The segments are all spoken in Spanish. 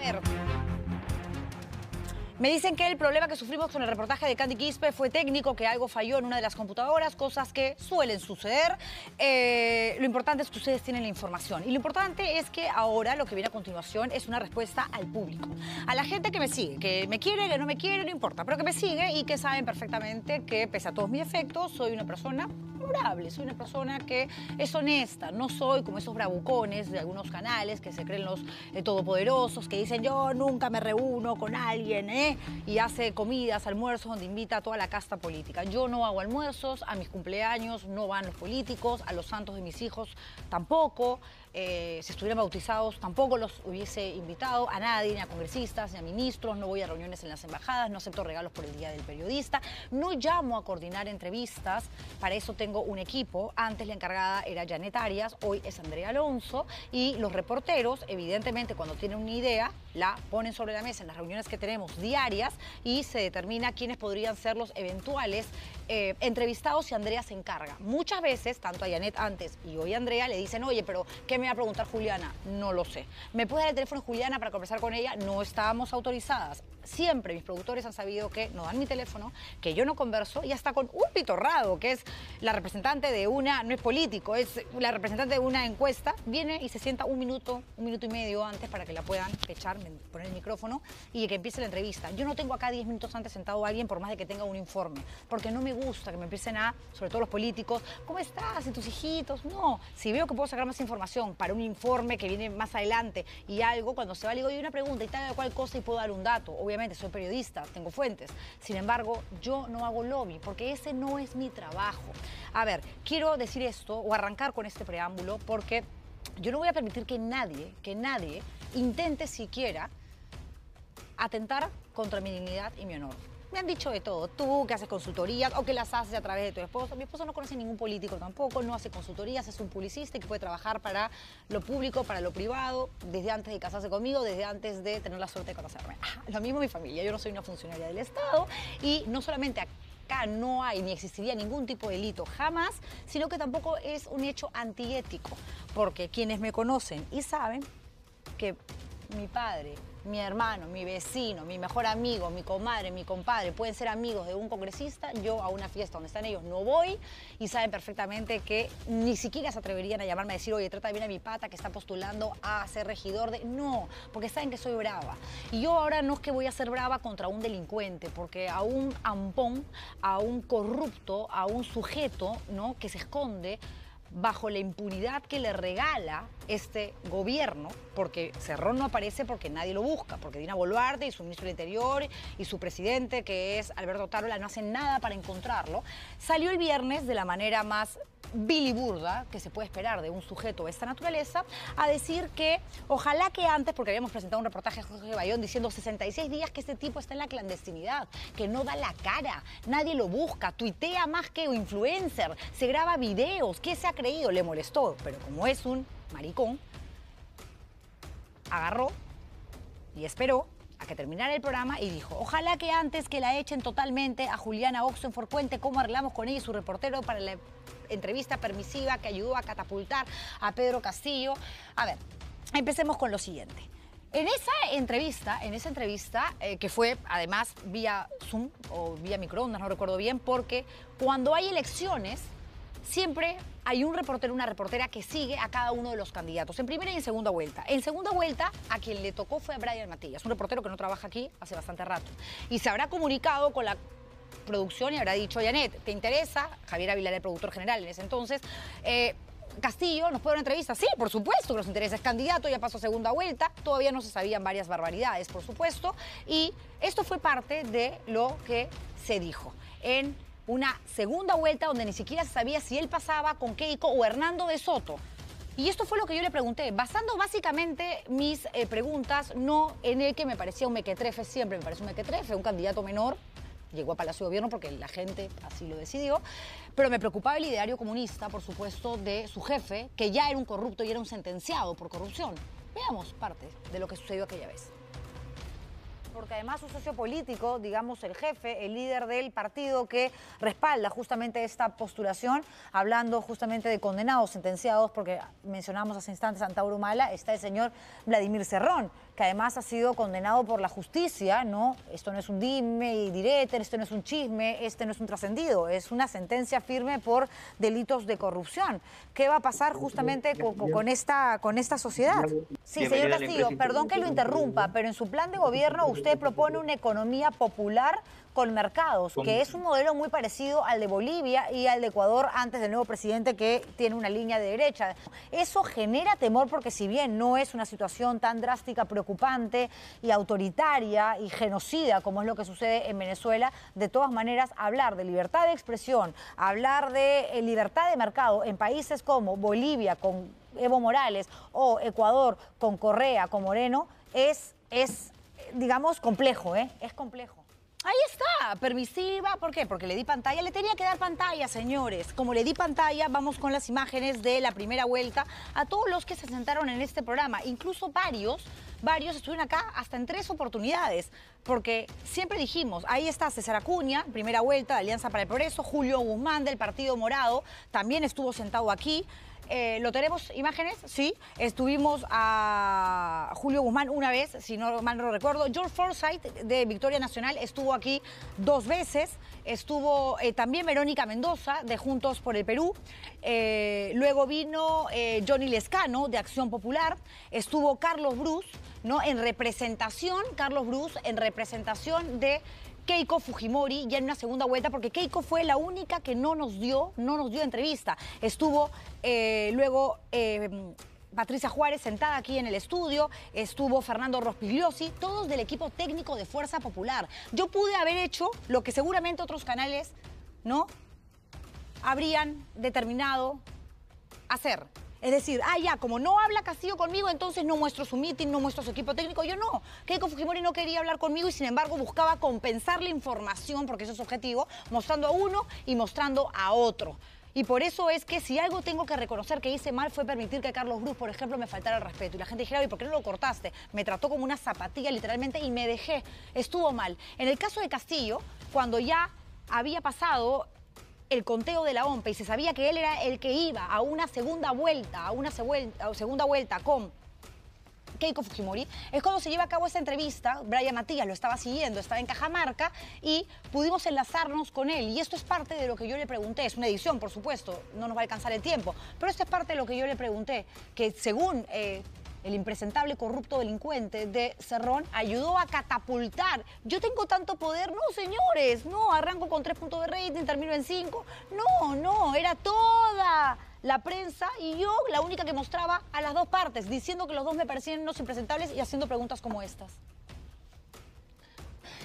ver. Me dicen que el problema que sufrimos con el reportaje de Candy Quispe fue técnico, que algo falló en una de las computadoras, cosas que suelen suceder. Lo importante es que ustedes tienen la información. Y lo importante es que ahora lo que viene a continuación es una respuesta al público. A la gente que me sigue, que me quiere, que no me quiere, no importa, pero que me sigue y que saben perfectamente que pese a todos mis defectos, soy una persona honorable, soy una persona que es honesta, no soy como esos bravucones de algunos canales que se creen los todopoderosos, que dicen yo nunca me reúno con alguien, y hace comidas, almuerzos donde invita a toda la casta política. Yo no hago almuerzos, a mis cumpleaños no van los políticos, a los santos de mis hijos tampoco, si estuvieran bautizados tampoco los hubiese invitado, a nadie, ni a congresistas, ni a ministros, no voy a reuniones en las embajadas, no acepto regalos por el Día del Periodista, no llamo a coordinar entrevistas, para eso tengo un equipo. Antes la encargada era Janet Arias, hoy es Andrea Alonso, y los reporteros, evidentemente, cuando tienen una idea, la ponen sobre la mesa en las reuniones que tenemos diarias y se determina quiénes podrían ser los eventuales entrevistados y Andrea se encarga. Muchas veces, tanto a Janet antes y hoy a Andrea, le dicen, oye, pero ¿qué me va a preguntar Juliana? No lo sé. ¿Me puede dar el teléfono de Juliana para conversar con ella? No estábamos autorizadas. Siempre mis productores han sabido que no dan mi teléfono, que yo no converso, y hasta con un pitorrado, que es la representante de una, no es político, es la representante de una encuesta, viene y se sienta un minuto y medio antes para que la puedan echar, poner el micrófono y que empiece la entrevista. Yo no tengo acá 10 minutos antes sentado a alguien por más de que tenga un informe, porque no me gusta que me empiecen a, sobre todo los políticos, ¿cómo estás? ¿Y tus hijitos? No, si veo que puedo sacar más información para un informe que viene más adelante y algo, cuando se va le digo, hay una pregunta y tal de cual cosa y puedo dar un dato. Obviamente soy periodista, tengo fuentes. Sin embargo, yo no hago lobby porque ese no es mi trabajo. A ver, quiero decir esto o arrancar con este preámbulo porque yo no voy a permitir que nadie intente siquiera atentar contra mi dignidad y mi honor. Me han dicho de todo, tú que haces consultorías o que las haces a través de tu esposo. Mi esposo no conoce ningún político tampoco, no hace consultorías, es un publicista y que puede trabajar para lo público, para lo privado, desde antes de casarse conmigo, desde antes de tener la suerte de conocerme. Lo mismo mi familia, yo no soy una funcionaria del Estado y no solamente acá no hay ni existiría ningún tipo de delito jamás, sino que tampoco es un hecho antiético, porque quienes me conocen y saben que mi padre, mi hermano, mi vecino, mi mejor amigo, mi comadre, mi compadre pueden ser amigos de un congresista, yo a una fiesta donde están ellos no voy y saben perfectamente que ni siquiera se atreverían a llamarme a decir, oye, trata bien a mi pata que está postulando a ser regidor de... No, porque saben que soy brava. Y yo ahora no es que voy a ser brava contra un delincuente, porque a un ampón, a un corrupto, a un sujeto, ¿no?, que se esconde bajo la impunidad que le regala este gobierno, porque Cerrón no aparece porque nadie lo busca, porque Dina Boluarte y su ministro del Interior y su presidente, que es Alberto Tarola, no hacen nada para encontrarlo. Salió el viernes de la manera más biliburda que se puede esperar de un sujeto de esta naturaleza, a decir que ojalá que antes, porque habíamos presentado un reportaje de Jorge Bayón diciendo 66 días que este tipo está en la clandestinidad, que no da la cara, nadie lo busca, tuitea más que influencer, se graba videos, ¿qué se ha creído? Le molestó, pero como es un maricón, agarró y esperó a que terminara el programa y dijo, ojalá que antes que la echen totalmente a Juliana Oxenford cuente cómo arreglamos con ella y su reportero para la entrevista permisiva que ayudó a catapultar a Pedro Castillo. A ver, empecemos con lo siguiente. En esa entrevista, que fue además vía Zoom o vía microondas, no recuerdo bien, porque cuando hay elecciones siempre hay un reportero, una reportera que sigue a cada uno de los candidatos, en primera y en segunda vuelta. En segunda vuelta, a quien le tocó fue a Brian Matías, un reportero que no trabaja aquí hace bastante rato. Y se habrá comunicado con la producción y habrá dicho, Janet, ¿te interesa? Javier Avilar, el productor general en ese entonces, Castillo, ¿nos puede dar una entrevista? Sí, por supuesto que nos interesa, es candidato, ya pasó segunda vuelta, todavía no se sabían varias barbaridades, por supuesto, y esto fue parte de lo que se dijo en una segunda vuelta donde ni siquiera se sabía si él pasaba con Keiko o Hernando de Soto. Y esto fue lo que yo le pregunté, basando básicamente mis preguntas no en el que me parecía un mequetrefe, siempre me parece un mequetrefe, un candidato menor, llegó a Palacio de Gobierno porque la gente así lo decidió, pero me preocupaba el ideario comunista, por supuesto, de su jefe, que ya era un corrupto y era un sentenciado por corrupción. Veamos parte de lo que sucedió aquella vez. Porque además su socio político, digamos el jefe, el líder del partido que respalda justamente esta postulación, hablando justamente de condenados, sentenciados, porque mencionamos hace instantes a Antauro Humala, está el señor Vladimir Cerrón, que además ha sido condenado por la justicia, ¿no? Esto no es un dime y direte, esto no es un chisme, este no es un trascendido, es una sentencia firme por delitos de corrupción. ¿Qué va a pasar justamente con esta sociedad? Sí, señor Castillo, perdón que lo interrumpa, pero en su plan de gobierno usted propone una economía popular con mercados, que es un modelo muy parecido al de Bolivia y al de Ecuador antes del nuevo presidente, que tiene una línea de derecha. Eso genera temor porque si bien no es una situación tan drástica, preocupante y autoritaria y genocida como es lo que sucede en Venezuela, de todas maneras hablar de libertad de expresión, hablar de libertad de mercado en países como Bolivia con Evo Morales o Ecuador con Correa, con Moreno, es digamos, complejo, ¿eh? Es complejo. Ahí está, permisiva. ¿Por qué? Porque le di pantalla. Le tenía que dar pantalla, señores. Como le di pantalla, vamos con las imágenes de la primera vuelta a todos los que se sentaron en este programa. Incluso varios estuvieron acá hasta en 3 oportunidades. Porque siempre dijimos, ahí está César Acuña, primera vuelta de Alianza para el Progreso, Julio Guzmán del Partido Morado, también estuvo sentado aquí. ¿Lo tenemos imágenes? Sí. Estuvimos a Julio Guzmán una vez, si no mal no recuerdo. George Forsyth de Victoria Nacional estuvo aquí 2 veces. Estuvo también Verónica Mendoza de Juntos por el Perú. Luego vino Johnny Lescano de Acción Popular. Estuvo Carlos Brus, ¿no? En representación, Carlos Brus en representación de Keiko Fujimori ya en una segunda vuelta, porque Keiko fue la única que no nos dio entrevista. Estuvo luego Patricia Juárez sentada aquí en el estudio, estuvo Fernando Rospigliosi, todos del equipo técnico de Fuerza Popular. Yo pude haber hecho lo que seguramente otros canales no habrían determinado hacer. Es decir, ya, como no habla Castillo conmigo, entonces no muestro su meeting, no muestro su equipo técnico. Yo no. Keiko Fujimori no quería hablar conmigo y sin embargo buscaba compensar la información, porque eso es su objetivo, mostrando a uno y mostrando a otro. Y por eso es que si algo tengo que reconocer que hice mal fue permitir que Carlos Brus, por ejemplo, me faltara el respeto. Y la gente dijera, oye, ¿por qué no lo cortaste? Me trató como una zapatilla literalmente y me dejé. Estuvo mal. En el caso de Castillo, cuando ya había pasado el conteo de la OMPE y se sabía que él era el que iba a una segunda vuelta, con Keiko Fujimori, es cuando se lleva a cabo esta entrevista. Brian Matías lo estaba siguiendo, estaba en Cajamarca y pudimos enlazarnos con él. Y esto es parte de lo que yo le pregunté. Es una edición, por supuesto, no nos va a alcanzar el tiempo, pero esto es parte de lo que yo le pregunté, que según el impresentable corrupto delincuente de Cerrón ayudó a catapultar. Yo tengo tanto poder. No, señores, no, arranco con 3 puntos de rating, termino en 5. No, era toda la prensa y yo la única que mostraba a las dos partes, diciendo que los dos me parecían unos impresentables y haciendo preguntas como estas.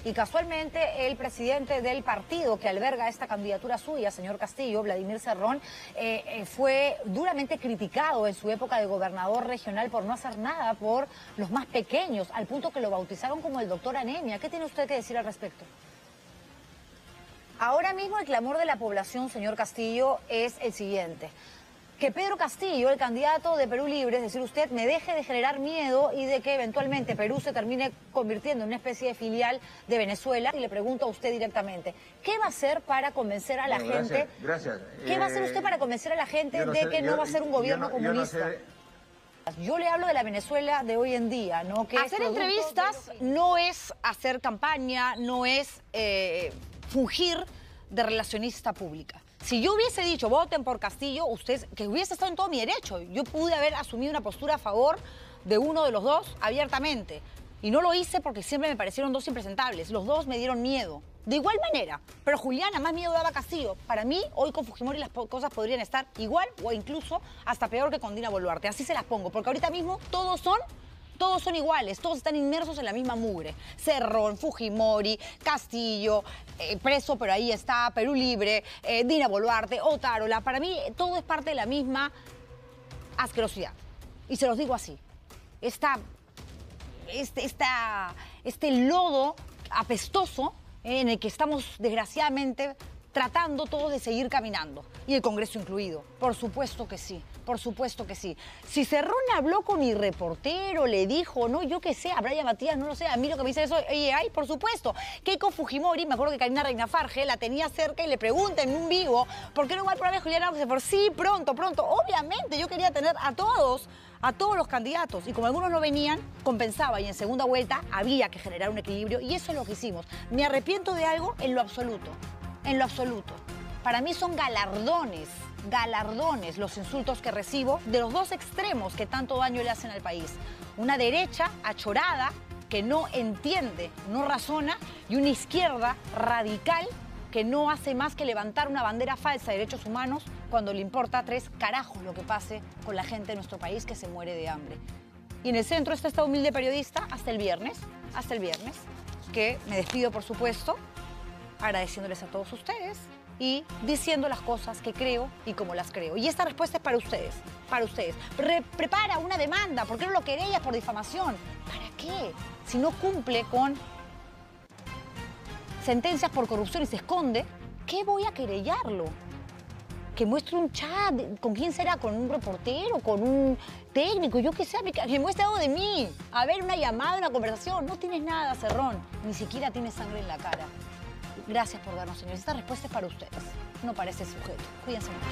Y casualmente el presidente del partido que alberga esta candidatura suya, señor Castillo, Vladimir Cerrón, fue duramente criticado en su época de gobernador regional por no hacer nada por los más pequeños, al punto que lo bautizaron como el doctor Anemia. ¿Qué tiene usted que decir al respecto? Ahora mismo el clamor de la población, señor Castillo, es el siguiente: que Pedro Castillo, el candidato de Perú Libre, es decir, usted, me deje de generar miedo y de que eventualmente Perú se termine convirtiendo en una especie de filial de Venezuela. Y le pregunto a usted directamente, ¿qué va a hacer para convencer a la gente? Gracias. ¿Qué va a hacer usted para convencer a la gente de que no va a ser un gobierno comunista? Yo le hablo de la Venezuela de hoy en día, ¿no? Que hacer entrevistas no es hacer campaña, no es fungir de relacionista pública. Si yo hubiese dicho, voten por Castillo, usted, que hubiese estado en todo mi derecho. Yo pude haber asumido una postura a favor de uno de los dos abiertamente. Y no lo hice porque siempre me parecieron dos impresentables. Los dos me dieron miedo. De igual manera, pero Juliana más miedo daba a Castillo. Para mí, hoy con Fujimori las cosas podrían estar igual o incluso hasta peor que con Dina Boluarte. Así se las pongo, porque ahorita mismo todos son iguales, todos están inmersos en la misma mugre. Cerrón, Fujimori, Castillo, preso, pero ahí está, Perú Libre, Dina Boluarte, Otárola. Para mí todo es parte de la misma asquerosidad. Y se los digo así. Este lodo apestoso en el que estamos, desgraciadamente, tratando todos de seguir caminando. Y el Congreso incluido. Por supuesto que sí. Por supuesto que sí. Si Cerrón habló con mi reportero, le dijo, no, yo qué sé, a Brian Matías, no lo sé, a mí lo que me dice eso, ay, por supuesto. Keiko Fujimori, me acuerdo que Karina Reinafarge la tenía cerca y le pregunta en un vivo, ¿por qué no va al programa de Juliana Oxford? Sí, pronto. Obviamente, yo quería tener a todos los candidatos. Y como algunos no venían, compensaba. Y en segunda vuelta había que generar un equilibrio. Y eso es lo que hicimos. ¿Me arrepiento de algo? En lo absoluto. En lo absoluto. Para mí son galardones los insultos que recibo de los dos extremos que tanto daño le hacen al país. Una derecha achorada que no entiende, no razona, y una izquierda radical que no hace más que levantar una bandera falsa de derechos humanos cuando le importa 3 carajos lo que pase con la gente de nuestro país que se muere de hambre. Y en el centro está esta humilde periodista hasta el viernes, que me despido, por supuesto, agradeciéndoles a todos ustedes y diciendo las cosas que creo y como las creo. Y esta respuesta es para ustedes, Prepara una demanda, ¿por qué no lo querellas por difamación? ¿Para qué? Si no cumple con sentencias por corrupción y se esconde, ¿qué voy a querellarlo? Que muestre un chat, ¿con quién será? ¿Con un reportero? ¿Con un técnico? Yo qué sé, que muestre algo de mí. A ver, una llamada, una conversación. No tienes nada, Cerrón. Ni siquiera tienes sangre en la cara. Gracias por darnos, señores. Esta respuesta es para ustedes, no para ese sujeto. Cuídense mucho.